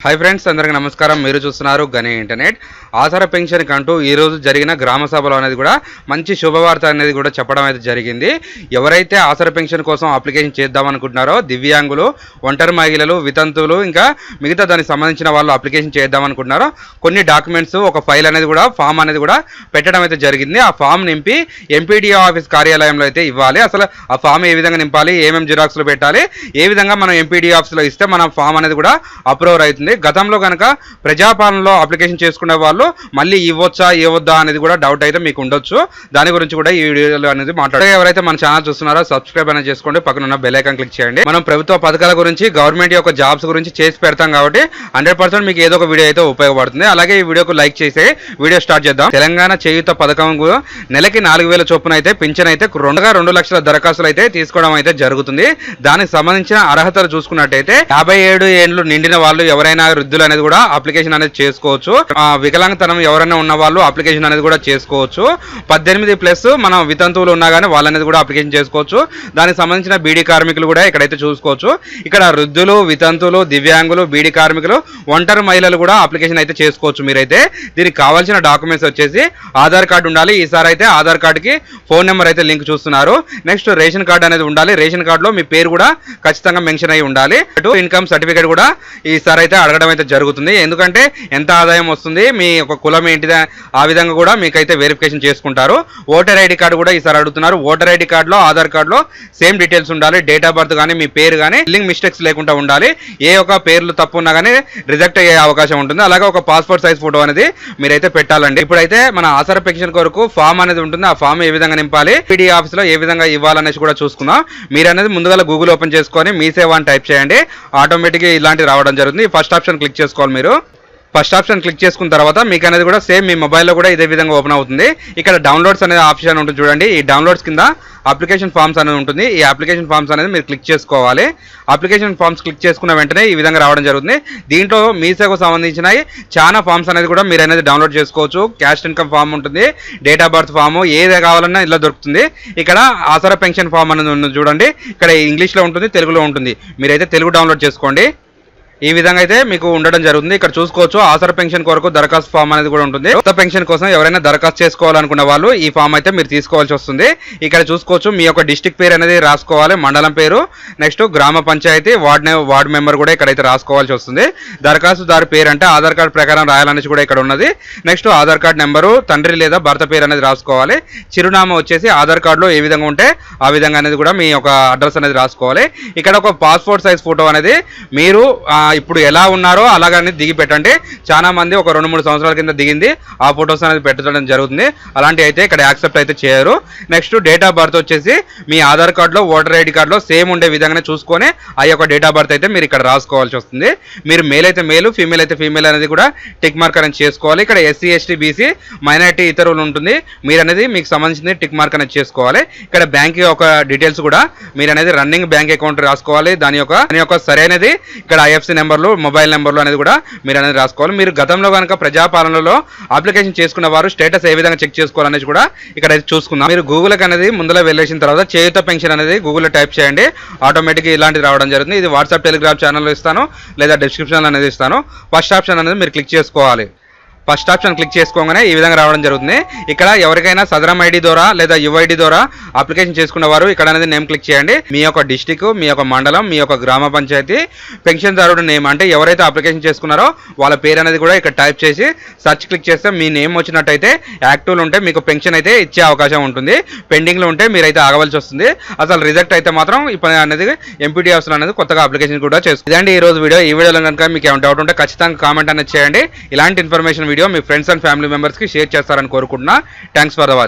Hi friends अंदरिकी नमस्कार మీరు చూస్తున్నారు గని ఇంటర్నెట్ ఆధార పెన్షన్ కంటూ ఈ రోజు జరిగిన గ్రామ సభలో అనేది కూడా మంచి శుభవార్త అనేది కూడా చెప్పడం అయితే జరిగింది। ఎవరైతే ఆధార పెన్షన్ కోసం అప్లికేషన్ చేద్దాం అనుకుంటున్నారో దివ్యాంగులు, ఒంటరి మహిళలు, వితంతువులు ఇంకా మిగతా దానికి సంబంధించిన వాళ్ళు అప్లికేషన్ చేద్దాం అనుకుంటున్నారో కొన్ని డాక్యుమెంట్స్ ఒక ఫైల్ అనేది కూడా ఫామ్ అనేది కూడా పెట్టడం అయితే జరిగింది। ఆ ఫామ్ నింపి ఎంపీడీఓ ఆఫీస్ కార్యాలయంలో అయితే ఇవ్వాలి। అసలు ఆ ఫామ్ ఏ విధంగా నింపాలి, ఏమేం జిరాక్స్లు పెట్టాలి, ఏ విధంగా మనం ఎంపీడీఓ ఆఫీస్లో ఇస్తే మన ఫామ్ అనేది కూడా అప్రూవ్ అవుతుంది। గతంలో కనుక ప్రజాపాలనలో అప్లికేషన్ చేసుకునే వాళ్ళు మళ్ళీ ఇవ్వొచ్చా ఇవ్వొద్దా అనేది కూడా డౌట్ అయితే మీకు ఉండొచ్చు। దాని గురించి కూడా ఈ వీడియోలో అనేది మాట్లాడారు। ఎవరైతే మన ఛానల్ చూస్తున్నారో సబ్స్క్రైబ్ అనేది చేసుకోండి, పక్కన ఉన్న బెల్ ఐకాన్ క్లిక్ చేయండి। మనం ప్రభుత్వ పథకాల గురించి, గవర్నమెంట్ యొక్క జాబ్స్ గురించి చేసి పెడతాం కాబట్టి 100% మీకు ఏదో ఒక వీడియో అయితే ఉపయోగపడుతుంది। అలాగే ఈ వీడియోకు లైక్ చేసి వీడియో స్టార్ట్ చేద్దాం। తెలంగాణ చేయూత పథకం నెలకి 4000 చొప్పున అయితే పింఛన్ అయితే 2 లక్షల దరఖాస్తులు అయితే తీసుకోవడం అయితే జరుగుతుంది। దానికి సంబంధించిన అర్హతలు చూసుకున్నట్టయితే 57 ఏళ్ళు నిండిన వాళ్ళు ఎవరైనా వృద్ధులు అనేది కూడా అప్లికేషన్ అనేది చేసుకోవచ్చు। వికలాంగతనం ఎవరైనా ఉన్న వాళ్ళు అప్లికేషన్ అనేది కూడా చేసుకోవచ్చు। 18+ మనం వితంతువులు ఉన్నా కానీ వాళ్ళనేది కూడా అప్లికేషన్ చేసుకోవచ్చు। దానికి సంబంధించిన బీడీ కార్మికులు కూడా ఇక్కడైతే చూసుకోవచ్చు। ఇక్కడ వృద్ధులు, వితంతువులు, దివ్యాంగులు, బీడీ కార్మికులు, ఒంటరి మహిళలు కూడా అప్లికేషన్ అయితే చేసుకోవచ్చు। మీరైతే దీనికి కావాల్సిన డాక్యుమెంట్స్ వచ్చేసి ఆధార్ కార్డు ఉండాలి। ఈసారి అయితే ఆధార్ కార్డుకి ఫోన్ నెంబర్ అయితే లింక్ చూస్తున్నారు। నెక్స్ట్ రేషన్ కార్డు అనేది ఉండాలి। రేషన్ కార్డులో మీ పేరు కూడా ఖచ్చితంగా మెన్షన్ అయి ఉండాలి। ఇన్కమ్ సర్టిఫికేట్ కూడా ఈసారి అయితే అడగడం అయితే జరుగుతుంది। ఎందుకంటే ఎంత ఆదాయం వస్తుంది, మీ యొక్క కులం ఏంటిదా, ఆ విధంగా కూడా మీకైతే వెరిఫికేషన్ చేసుకుంటారు। ఓటర్ ఐడి కార్డు కూడా ఈసారి అడుగుతున్నారు। ఓటర్ ఐడి కార్డులో, ఆధార్ కార్డులో సేమ్ డీటెయిల్స్ ఉండాలి। డేట్ ఆఫ్ బర్త్ కానీ, మీ పేరు కానీ స్పెల్లింగ్ మిస్టేక్స్ లేకుండా ఉండాలి। ఏ ఒక్క పేర్లు తప్పు ఉన్నా కానీ రిజెక్ట్ అయ్యే అవకాశం ఉంటుంది। అలాగే ఒక పాస్పోర్ట్ సైజ్ ఫోటో అనేది మీరైతే పెట్టాలండి। ఇప్పుడైతే మన ఆధార పెన్షన్ కొరకు ఫామ్ అనేది ఉంటుంది। ఆ ఫామ్ ఏ విధంగా నింపాలి, పీడీ ఆఫీస్ లో ఏ విధంగా ఇవ్వాలనేసి కూడా చూసుకుందాం। మీరు అనేది ముందుగా గూగుల్ ఓపెన్ చేసుకొని మీ సేవ అని టైప్ చేయండి, ఆటోమేటిక్ గా ఇలాంటివి రావడం జరుగుతుంది। ఫస్ట్ ఆప్షన్ క్లిక్ చేసుకోవాలి। మీరు ఫస్ట్ ఆప్షన్ క్లిక్ చేసుకున్న తర్వాత మీకు అనేది కూడా సేమ్ మీ మొబైల్లో కూడా ఇదే విధంగా ఓపెన్ అవుతుంది। ఇక్కడ డౌన్లోడ్స్ అనేది ఆప్షన్ ఉంటుంది చూడండి। ఈ డౌన్లోడ్స్ కింద అప్లికేషన్ ఫామ్స్ అనేది ఉంటుంది। ఈ అప్లికేషన్ ఫామ్స్ అనేది మీరు క్లిక్ చేసుకోవాలి। అప్లికేషన్ ఫామ్స్ క్లిక్ చేసుకున్న వెంటనే ఈ విధంగా రావడం జరుగుతుంది। దీంట్లో మీ సేవకు సంబంధించినవి చాలా ఫామ్స్ అనేది కూడా మీరు అనేది డౌన్లోడ్ చేసుకోవచ్చు। క్యాస్ట్ ఇన్కమ్ ఫామ్ ఉంటుంది, డేట్ ఆఫ్ బర్త్ ఫామ్, ఏది కావాలన్నా ఇలా దొరుకుతుంది। ఇక్కడ ఆసరా పెన్షన్ ఫామ్ అనేది ఉంది చూడండి, ఇక్కడ ఇంగ్లీష్లో ఉంటుంది, తెలుగులో ఉంటుంది। మీరైతే తెలుగు డౌన్లోడ్ చేసుకోండి। ఈ విధంగా అయితే మీకు ఉండడం జరుగుతుంది। ఇక్కడ చూసుకోవచ్చు ఆసరా పెన్షన్ కొరకు దరఖాస్తు ఫామ్ అనేది కూడా ఉంటుంది। కొత్త పెన్షన్ కోసం ఎవరైనా దరఖాస్తు చేసుకోవాలనుకున్న వాళ్ళు ఈ ఫామ్ అయితే మీరు తీసుకోవాల్సి వస్తుంది। ఇక్కడ చూసుకోవచ్చు మీ యొక్క డిస్ట్రిక్ట్ పేరు అనేది రాసుకోవాలి, మండలం పేరు, నెక్స్ట్ గ్రామ పంచాయతీ, వార్డ్ మెంబర్ కూడా ఇక్కడైతే రాసుకోవాల్సి వస్తుంది। దరఖాస్తుదారు పేరు అంటే ఆధార్ కార్డు ప్రకారం రాయాలనేసి కూడా ఇక్కడ ఉన్నది। నెక్స్ట్ ఆధార్ కార్డు నెంబరు, తండ్రి లేదా భర్త పేరు అనేది రాసుకోవాలి। చిరునామా వచ్చేసి ఆధార్ కార్డులో ఏ విధంగా ఉంటే ఆ విధంగా అనేది కూడా మీ యొక్క అడ్రస్ అనేది రాసుకోవాలి। ఇక్కడ ఒక పాస్పోర్ట్ సైజ్ ఫోటో అనేది మీరు ఇప్పుడు ఎలా ఉన్నారో అలాగని దిగి పెట్టండి। చాలా మంది ఒక 2-3 సంవత్సరాల కింద దిగింది ఆ ఫొటోస్ అనేది పెట్టడం జరుగుతుంది, అలాంటి అయితే ఇక్కడ యాక్సెప్ట్ అయితే చేయరు। నెక్స్ట్ డేట్ ఆఫ్ బర్త్ వచ్చేసి మీ ఆధార్ కార్డులో, ఓటర్ ఐడి కార్డులో సేమ్ ఉండే విధంగానే చూసుకొని ఆ యొక్క డేట్ ఆఫ్ బర్త్ అయితే మీరు ఇక్కడ రాసుకోవాల్సి వస్తుంది। మీరు మేల్ అయితే మేలు, ఫీమేల్ అయితే ఫీమేల్ అనేది కూడా టిక్ మార్క్ అనేది చేసుకోవాలి। ఇక్కడ ఎస్సీ, ఎస్టీ, బీసీ, మైనారిటీ, ఇతరులు ఉంటుంది, మీరు అనేది మీకు సంబంధించింది టిక్ మార్క్ అనేది చేసుకోవాలి। ఇక్కడ బ్యాంక్ యొక్క డీటెయిల్స్ కూడా మీరు అనేది రన్నింగ్ బ్యాంక్ అకౌంట్ రాసుకోవాలి। దాని యొక్క సరైనది ఇక్కడ ఐఎఫ్సి నెంబర్లు, మొబైల్ నెంబర్లు అనేది కూడా మీరు అనేది రాసుకోవాలి। మీరు గతంలో కనుక ప్రజాపాలనలో అప్లికేషన్ చేసుకున్న వారు స్టేటస్ ఏ విధంగా చెక్ చేసుకోవాలనేది కూడా ఇక్కడ చూసుకుందాం। మీరు గూగుల్కి అనేది ముందులో వెళ్ళేసిన తర్వాత చేయూత పెన్షన్ అనేది గూగుల్లో టైప్ చేయండి, ఆటోమేటిక్గా ఇలాంటిది రావడం జరుగుతుంది। ఇది వాట్సాప్, టెలిగ్రామ్ ఛానల్లో ఇస్తాను లేదా డిస్క్రిప్షన్లో అనేది ఇస్తాను। ఫస్ట్ ఆప్షన్ అనేది మీరు క్లిక్ చేసుకోవాలి। ఫస్ట్ ఆప్షన్ క్లిక్ చేసుకోగానే ఈ విధంగా రావడం జరుగుతుంది। ఇక్కడ ఎవరికైనా సదరం ఐడి ద్వారా లేదా యుఐడి ద్వారా అప్లికేషన్ చేసుకున్న వారు ఇక్కడ అనేది నేమ్ క్లిక్ చేయండి। మీ యొక్క డిస్టిక్, మీ యొక్క మండలం, మీ యొక్క గ్రామ పంచాయతీ, పెన్షన్దారుడు నేమ్ అంటే ఎవరైతే అప్లికేషన్ చేసుకున్నారో వాళ్ళ పేరు అనేది కూడా ఇక్కడ టైప్ చేసి సర్చ్ క్లిక్ చేస్తే మీ నేమ్ వచ్చినట్టయితే యాక్టివ్లో ఉంటే మీకు పెన్షన్ అయితే ఇచ్చే అవకాశం ఉంటుంది। పెండింగ్లో ఉంటే మీరైతే ఆగవలసి వస్తుంది। అసలు రిజెక్ట్ అయితే మాత్రం ఇప్పుడు అనేది ఎంపీటీ ఆఫీస్ అనేది కొత్తగా అప్లికేషన్ కూడా చేస్తుంది। ఇదండి ఈ రోజు వీడియో। ఈ వీడియోలో కనుక మీకు ఏమైనా డౌట్ ఉంటే ఖచ్చితంగా కామెంట్ అనేది చేయండి। ఇలాంటి information me friends and family members కి షేర్ చేస్తారని కోరుకుంటున్నా। Thanks for the watch.